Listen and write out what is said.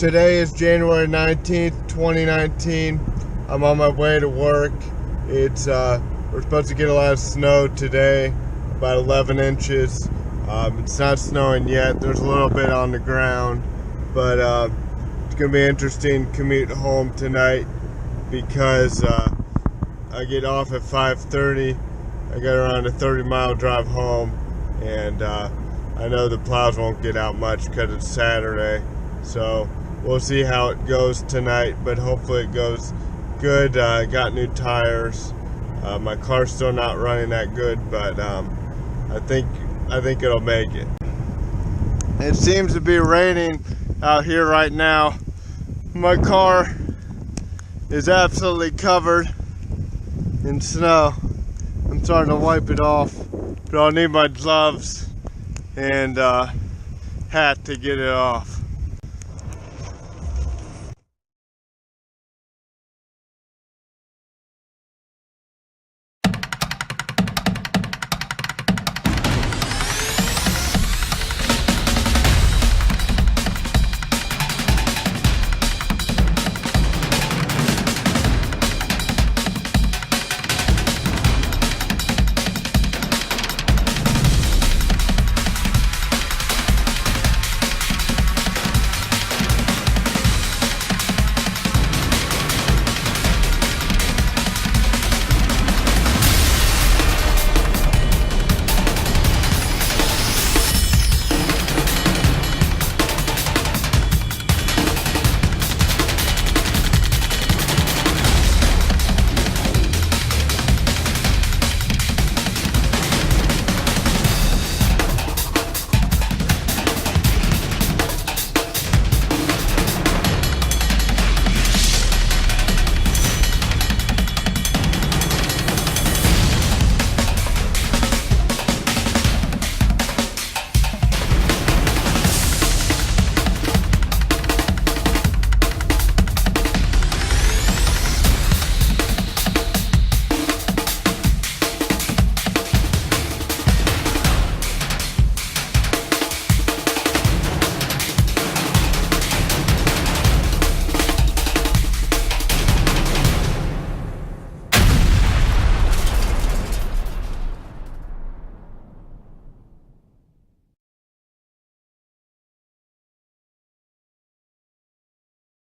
Today is January 19th, 2019. I'm on my way to work. We're supposed to get a lot of snow today, about 11 inches. It's not snowing yet. There's a little bit on the ground, but it's going to be interesting commute home tonight because I get off at 5:30. I got around a 30-mile drive home, and I know the plows won't get out much because it's Saturday. So we'll see how it goes tonight, but hopefully it goes good. I got new tires. My car's still not running that good, but I think it'll make it. It seems to be raining out here right now. My car is absolutely covered in snow. I'm starting to wipe it off, but I'll need my gloves and hat to get it off.